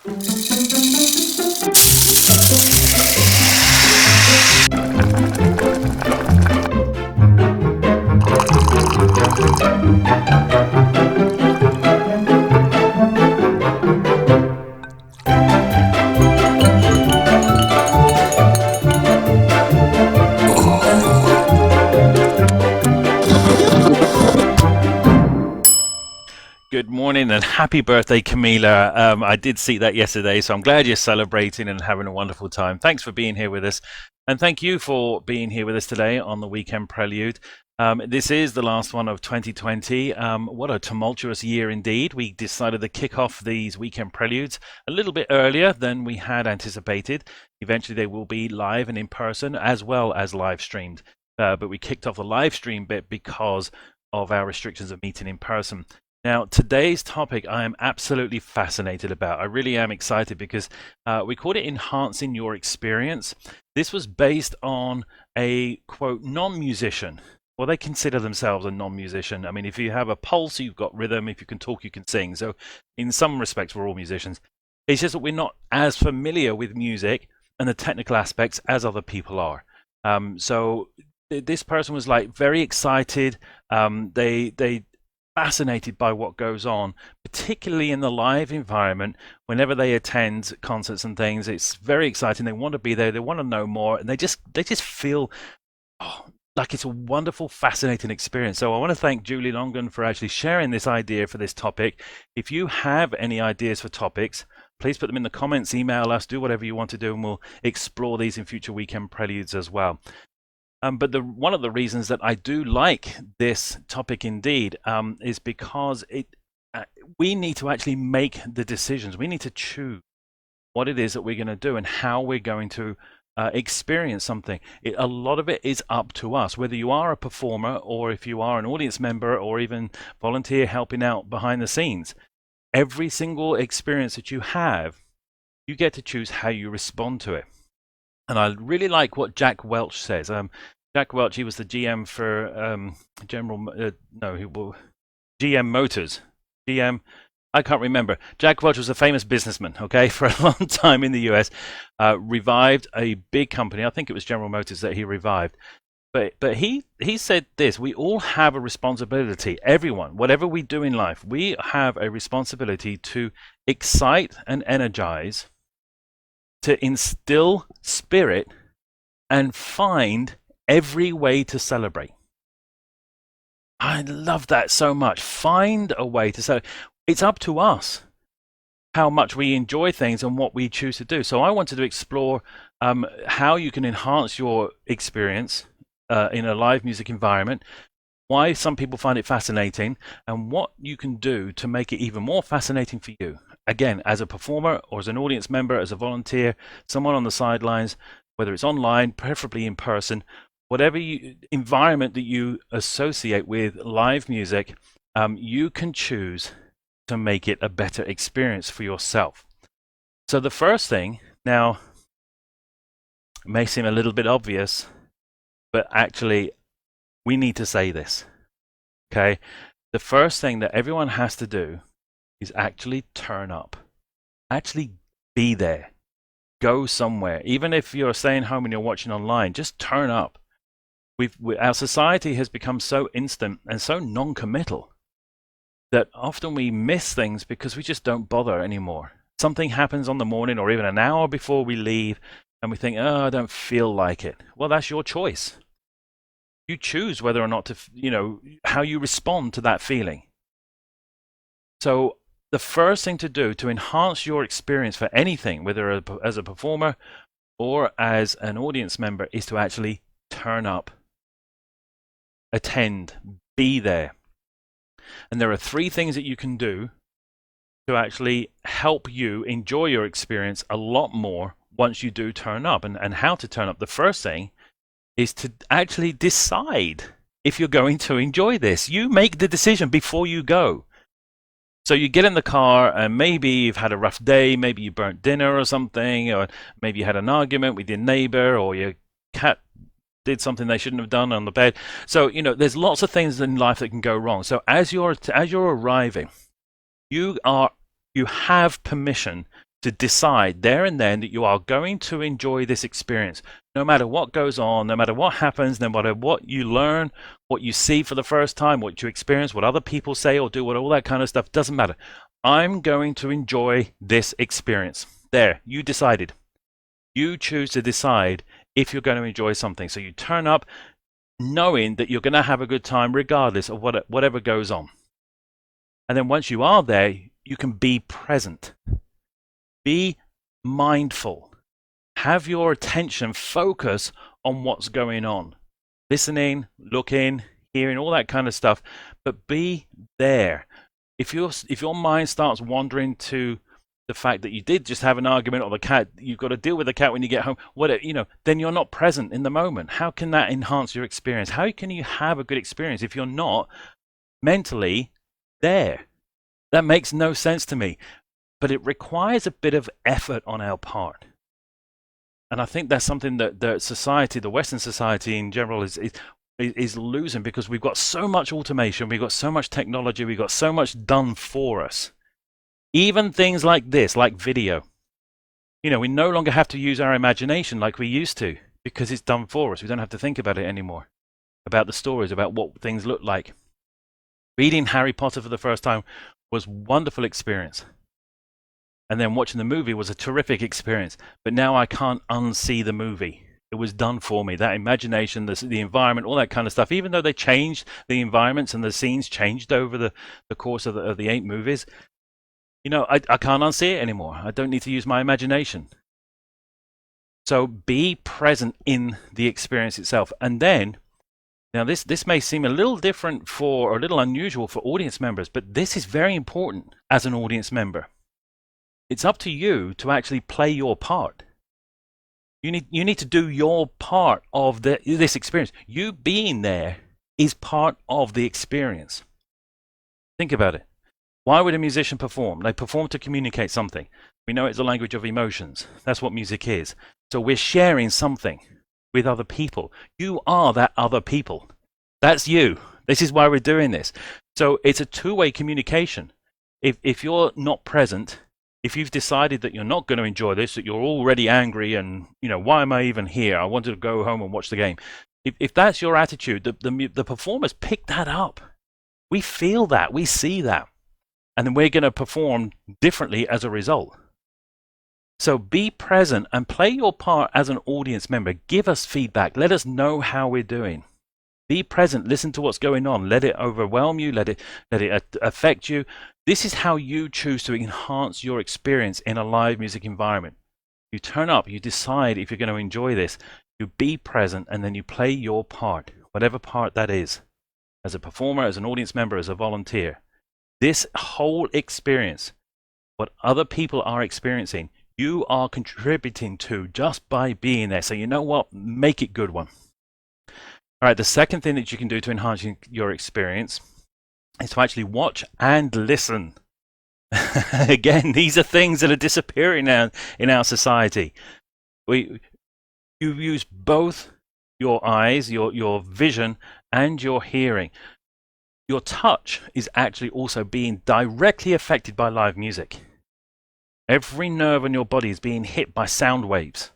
Good morning and happy birthday, Camila. I did see that yesterday, so I'm glad you're celebrating and having a wonderful time. Thanks for being here with us. And thank you for being here with us today on the Weekend Prelude. This is the last one of 2020. What a tumultuous year indeed. We decided to kick off these Weekend Preludes a little bit earlier than we had anticipated. Eventually they will be live and in person as well as live streamed. But we kicked off the live stream bit because of our restrictions of meeting in person. Now, today's topic I am absolutely fascinated about. I really am excited because we called it Enhancing Your Experience. This was based on a, quote, non-musician. Well, they consider themselves a non-musician. I mean, if you have a pulse, you've got rhythm. If you can talk, you can sing. So in some respects, we're all musicians. It's just that we're not as familiar with music and the technical aspects as other people are. So this person was like very excited. They fascinated by what goes on, particularly in the live environment. Whenever they attend concerts and things, it's very exciting. They want to be there. They want to know more, and they just feel like it's a wonderful, fascinating experience. So I want to thank Julie Longan for actually sharing this idea for this topic. If you have any ideas for topics, please put them in the comments, email us, do whatever you want to do, and we'll explore these in future Weekend Preludes as well. But one of the reasons that I do like this topic indeed is because we need to actually make the decisions. We need to choose what it is that we're going to do and how we're going to experience something. A lot of it is up to us, whether you are a performer or if you are an audience member or even volunteer helping out behind the scenes. Every single experience that you have, you get to choose how you respond to it. And I really like what Jack Welch says. Jack Welch, he was the GM for GM Motors. I can't remember. Jack Welch was a famous businessman, okay, for a long time in the US. Revived a big company. I think it was General Motors that he revived. But he said this: we all have a responsibility. Everyone, whatever we do in life, we have a responsibility to excite and energize, to instill spirit, and find every way to celebrate. I love that so much. Find a way to celebrate. It's up to us how much we enjoy things and what we choose to do. So I wanted to explore how you can enhance your experience in a live music environment, why some people find it fascinating, and what you can do to make it even more fascinating for you. Again, as a performer or as an audience member, as a volunteer, someone on the sidelines, whether it's online, preferably in person, whatever environment that you associate with live music, you can choose to make it a better experience for yourself. So the first thing, now, it may seem a little bit obvious, but actually we need to say this, okay? The first thing that everyone has to do is actually turn up. Actually be there. Go somewhere. Even if you're staying home and you're watching online, just turn up. Our society has become so instant and so non-committal that often we miss things because we just don't bother anymore. Something happens on the morning or even an hour before we leave and we think, oh, I don't feel like it. Well, that's your choice. You choose whether or not to, how you respond to that feeling. So the first thing to do to enhance your experience for anything, whether as a performer or as an audience member, is to actually turn up, attend, be there. And there are 3 things that you can do to actually help you enjoy your experience a lot more once you do turn up. And how to turn up. The first thing is to actually decide if you're going to enjoy this. You make the decision before you go. So you get in the car and maybe you've had a rough day, maybe you burnt dinner or something, or maybe you had an argument with your neighbor, or your cat did something they shouldn't have done on the bed. So, there's lots of things in life that can go wrong. So as you're arriving, you have permission to decide there and then that you are going to enjoy this experience. No matter what goes on, no matter what happens, no matter what you learn, what you see for the first time, what you experience, what other people say or do, what all that kind of stuff, doesn't matter. I'm going to enjoy this experience. There, you decided. You choose to decide if you're going to enjoy something. So you turn up knowing that you're going to have a good time regardless of whatever goes on. And then once you are there, you can be present. Be mindful. Have your attention focus on what's going on. Listening, looking, hearing, all that kind of stuff. But be there. If your mind starts wandering to the fact that you did just have an argument or the cat, you've got to deal with the cat when you get home, whatever, then you're not present in the moment. How can that enhance your experience? How can you have a good experience if you're not mentally there? That makes no sense to me. But it requires a bit of effort on our part. And I think that's something that the society, the Western society in general, is losing, because we've got so much automation, we've got so much technology, we've got so much done for us. Even things like this, like video. We no longer have to use our imagination like we used to, because it's done for us. We don't have to think about it anymore, about the stories, about what things look like. Reading Harry Potter for the first time was a wonderful experience. And then watching the movie was a terrific experience. But now I can't unsee the movie. It was done for me. That imagination, the environment, all that kind of stuff. Even though they changed the environments and the scenes changed over the course of the 8 movies, I can't unsee it anymore. I don't need to use my imagination. So be present in the experience itself. And then, now this may seem a little different or a little unusual for audience members, but this is very important as an audience member. It's up to you to actually play your part. You need to do your part of this experience. You being there is part of the experience. Think about it. Why would a musician perform? They perform to communicate something. We know it's a language of emotions. That's what music is. So we're sharing something with other people. You are that other people. That's you. This is why we're doing this. So it's a two-way communication. If you're not present, if you've decided that you're not going to enjoy this, that you're already angry and, why am I even here? I wanted to go home and watch the game. If that's your attitude, the performers pick that up. We feel that. We see that. And then we're going to perform differently as a result. So be present and play your part as an audience member. Give us feedback. Let us know how we're doing. Be present. Listen to what's going on. Let it overwhelm you. Let it affect you. This is how you choose to enhance your experience in a live music environment. You turn up. You decide if you're going to enjoy this. You be present, and then you play your part, whatever part that is, as a performer, as an audience member, as a volunteer. This whole experience, what other people are experiencing, you are contributing to just by being there. So you know what? Make it good one. All right, the second thing that you can do to enhance your experience is to actually watch and listen. Again, these are things that are disappearing now in our society. You use both your eyes, your vision, and your hearing. Your touch is actually also being directly affected by live music. Every nerve in your body is being hit by sound waves.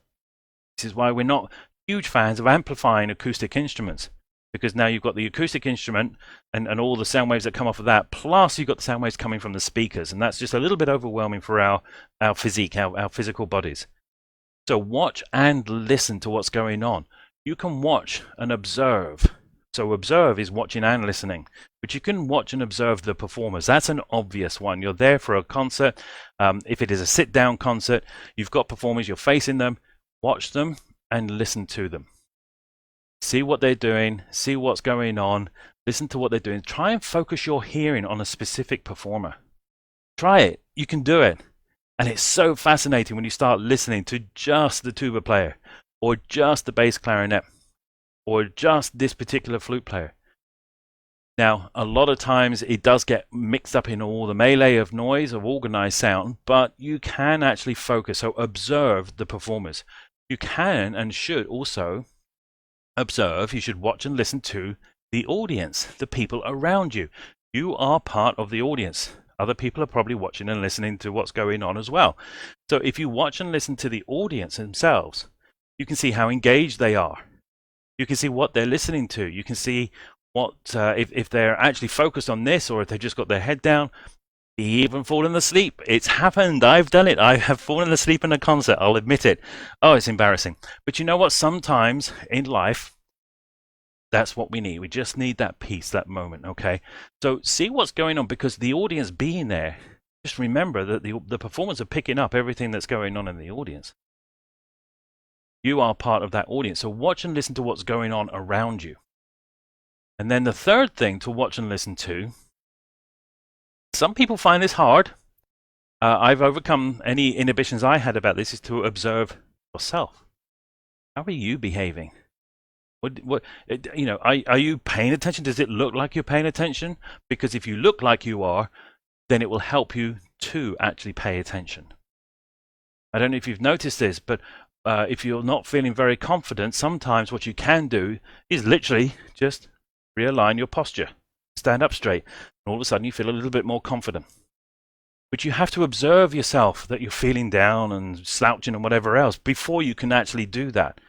This is why we're not huge fans of amplifying acoustic instruments, because now you've got the acoustic instrument and all the sound waves that come off of that, plus you've got the sound waves coming from the speakers, and that's just a little bit overwhelming for our physique, our physical bodies. So watch and listen to what's going on. You can watch and observe. So observe is watching and listening, but you can watch and observe the performers. That's an obvious one. You're there for a concert. If it is a sit-down concert, you've got performers, you're facing them. Watch them and listen to them. See what they're doing, see what's going on, listen to what they're doing. Try and focus your hearing on a specific performer. Try it. You can do it. And it's so fascinating when you start listening to just the tuba player, or just the bass clarinet, or just this particular flute player. Now, a lot of times it does get mixed up in all the melee of noise, of organized sound, but you can actually focus. So observe the performers. You can and should also observe, you should watch and listen to the audience, the people around you. You are part of the audience. Other people are probably watching and listening to what's going on as well. So if you watch and listen to the audience themselves, you can see how engaged they are. You can see what they're listening to. You can see what if they're actually focused on this, or if they've just got their head down. Even fallen asleep. It's happened. I've done it. I have fallen asleep in a concert. I'll admit it. Oh, it's embarrassing. But you know what? Sometimes in life, that's what we need. We just need that peace, that moment. Okay. So see what's going on, because the audience being there, just remember that the performers are picking up everything that's going on in the audience. You are part of that audience. So watch and listen to what's going on around you. And then the third thing to watch and listen to, some people find this hard. I've overcome any inhibitions I had about this, is to observe yourself. How are you behaving? Are you paying attention? Does it look like you're paying attention? Because if you look like you are, then it will help you to actually pay attention. I don't know if you've noticed this, but if you're not feeling very confident, sometimes what you can do is literally just realign your posture. Stand up straight, and all of a sudden you feel a little bit more confident. But you have to observe yourself, that you're feeling down and slouching and whatever else, before you can actually do that.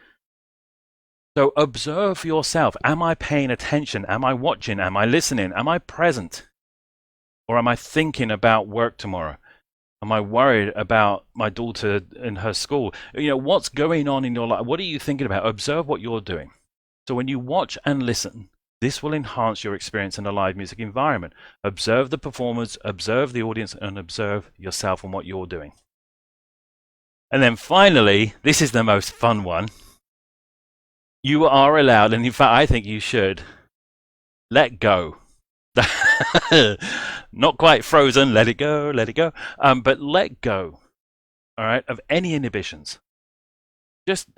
So observe yourself. Am I paying attention? Am I watching? Am I listening? Am I present? Or am I thinking about work tomorrow? Am I worried about my daughter in her school? What's going on in your life? What are you thinking about? Observe what you're doing. So when you watch and listen, this will enhance your experience in a live music environment. Observe the performers, observe the audience, and observe yourself and what you're doing. And then finally, this is the most fun one. You are allowed, and in fact, I think you should, let go. Not quite frozen, let it go, but let go, all right, of any inhibitions. Just,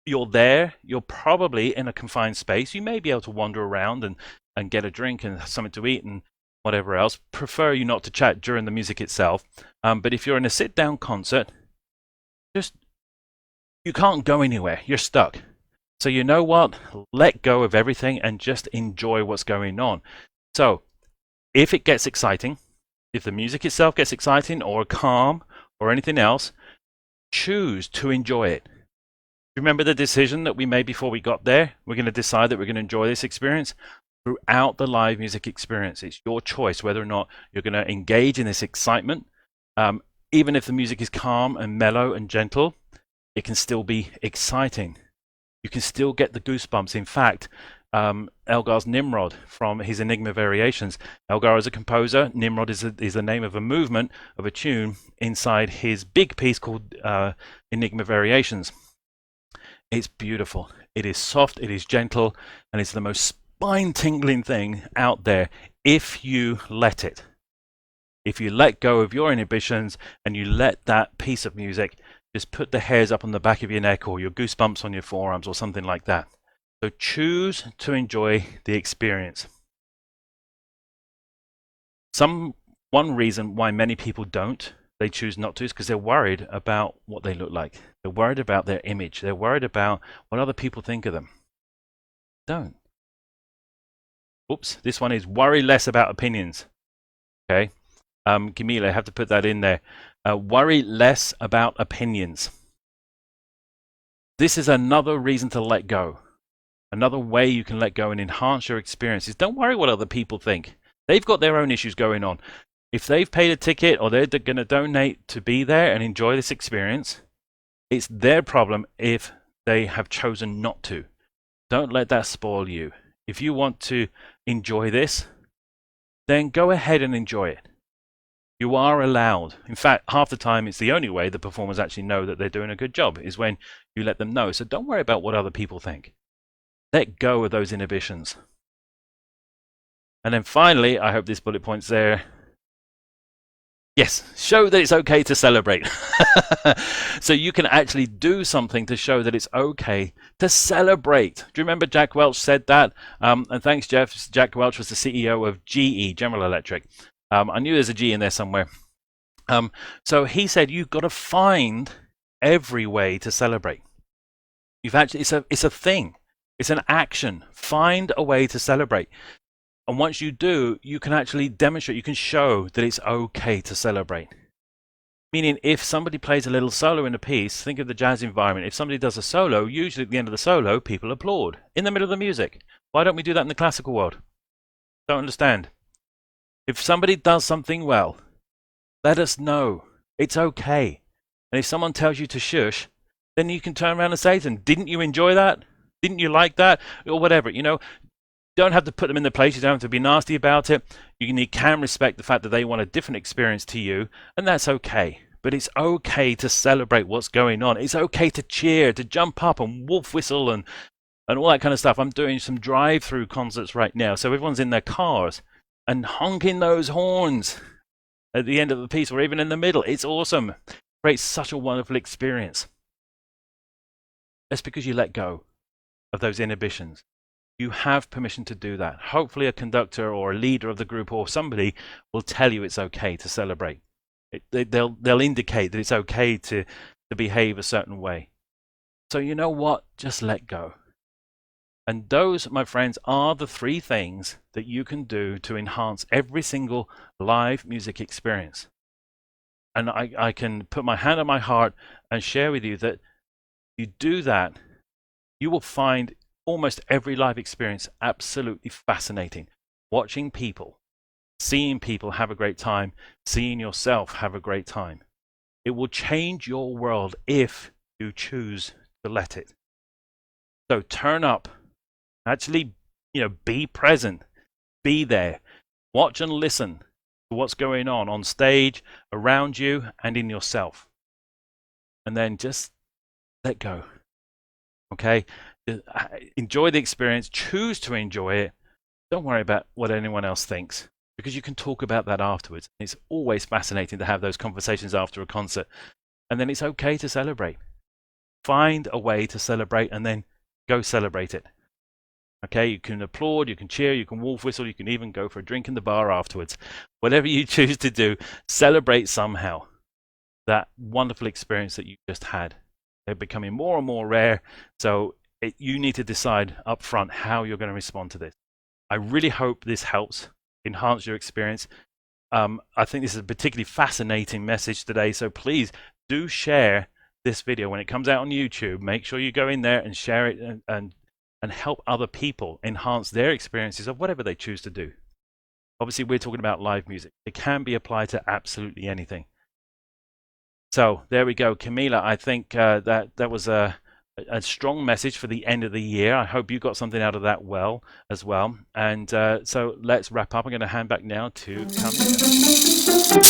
you're there, you're probably in a confined space. You may be able to wander around and get a drink and something to eat and whatever else. Prefer you not to chat during the music itself. But if you're in a sit-down concert, you can't go anywhere. You're stuck. So you know what? Let go of everything and just enjoy what's going on. So if it gets exciting, if the music itself gets exciting or calm or anything else, choose to enjoy it. Remember the decision that we made before we got there? We're going to decide that we're going to enjoy this experience throughout the live music experience. It's your choice whether or not you're going to engage in this excitement. Even if the music is calm and mellow and gentle, it can still be exciting. You can still get the goosebumps. In fact, Elgar's Nimrod from his Enigma Variations. Elgar is a composer. Nimrod is the name of a movement of a tune inside his big piece called Enigma Variations. It's beautiful. It is soft, it is gentle, and it's the most spine-tingling thing out there if you let it. If you let go of your inhibitions and you let that piece of music just put the hairs up on the back of your neck or your goosebumps on your forearms or something like that. So choose to enjoy the experience. One reason why many people don't, they choose not to, is because they're worried about what they look like. They're worried about their image. They're worried about what other people think of them. Don't. Oops, this one is worry less about opinions. Okay. Camila, I have to put that in there. Worry less about opinions. This is another reason to let go. Another way you can let go and enhance your experiences. Don't worry what other people think. They've got their own issues going on. If they've paid a ticket or they're going to donate to be there and enjoy this experience, it's their problem if they have chosen not to. Don't let that spoil you. If you want to enjoy this, then go ahead and enjoy it. You are allowed. In fact, half the time it's the only way the performers actually know that they're doing a good job is when you let them know. So don't worry about what other people think. Let go of those inhibitions. And then finally, I hope this bullet point's there. Yes, show that it's okay to celebrate. So you can actually do something to show that it's okay to celebrate. Do you remember Jack Welch said that? And thanks, Jeff. Jack Welch was the CEO of GE, General Electric. I knew there's a G in there somewhere. So he said you've got to find every way to celebrate. It's a thing. It's an action. Find a way to celebrate. And once you do, you can actually demonstrate, you can show that it's okay to celebrate. Meaning, if somebody plays a little solo in a piece, think of the jazz environment. If somebody does a solo, usually at the end of the solo, people applaud in the middle of the music. Why don't we do that in the classical world? Don't understand. If somebody does something well, let us know. It's okay. And if someone tells you to shush, then you can turn around and say to them, didn't you enjoy that? Didn't you like that? Or whatever, you know. Don't have to put them in their place. You don't have to be nasty about it. You can respect the fact that they want a different experience to you, and that's okay. But it's okay to celebrate what's going on. It's okay to cheer, to jump up and wolf whistle and all that kind of stuff. I'm doing some drive-through concerts right now, so everyone's in their cars and honking those horns at the end of the piece or even in the middle. It's awesome. It creates such a wonderful experience. That's because you let go of those inhibitions. You have permission to do that. Hopefully a conductor or a leader of the group or somebody will tell you it's okay to celebrate. They'll indicate that it's okay to behave a certain way. So you know what? Just let go. And those, my friends, are the 3 things that you can do to enhance every single live music experience. And I can put my hand on my heart and share with you that if you do that, you will find almost every live experience absolutely fascinating. Watching people, seeing people have a great time, seeing yourself have a great time. It will change your world if you choose to let it. So turn up, actually, be present, be there, watch and listen to what's going on stage, around you, and in yourself. And then just let go. Okay? Enjoy the experience, choose to enjoy it. Don't worry about what anyone else thinks, because you can talk about that afterwards. It's always fascinating to have those conversations after a concert. And then it's okay to celebrate. Find a way to celebrate and then go celebrate it. Okay, you can applaud, you can cheer, you can wolf whistle, you can even go for a drink in the bar afterwards. Whatever you choose to do, celebrate somehow that wonderful experience that you just had. They're becoming more and more rare, so you need to decide up front how you're going to respond to this. I really hope this helps enhance your experience. I think this is a particularly fascinating message today, so please do share this video when it comes out on YouTube. Make sure you go in there and share it and help other people enhance their experiences of whatever they choose to do. Obviously, we're talking about live music. It can be applied to absolutely anything. So there we go, Camila. I think that was a strong message for the end of the year. I hope you got something out of that as well. And so let's wrap up. I'm going to hand back now to Camila.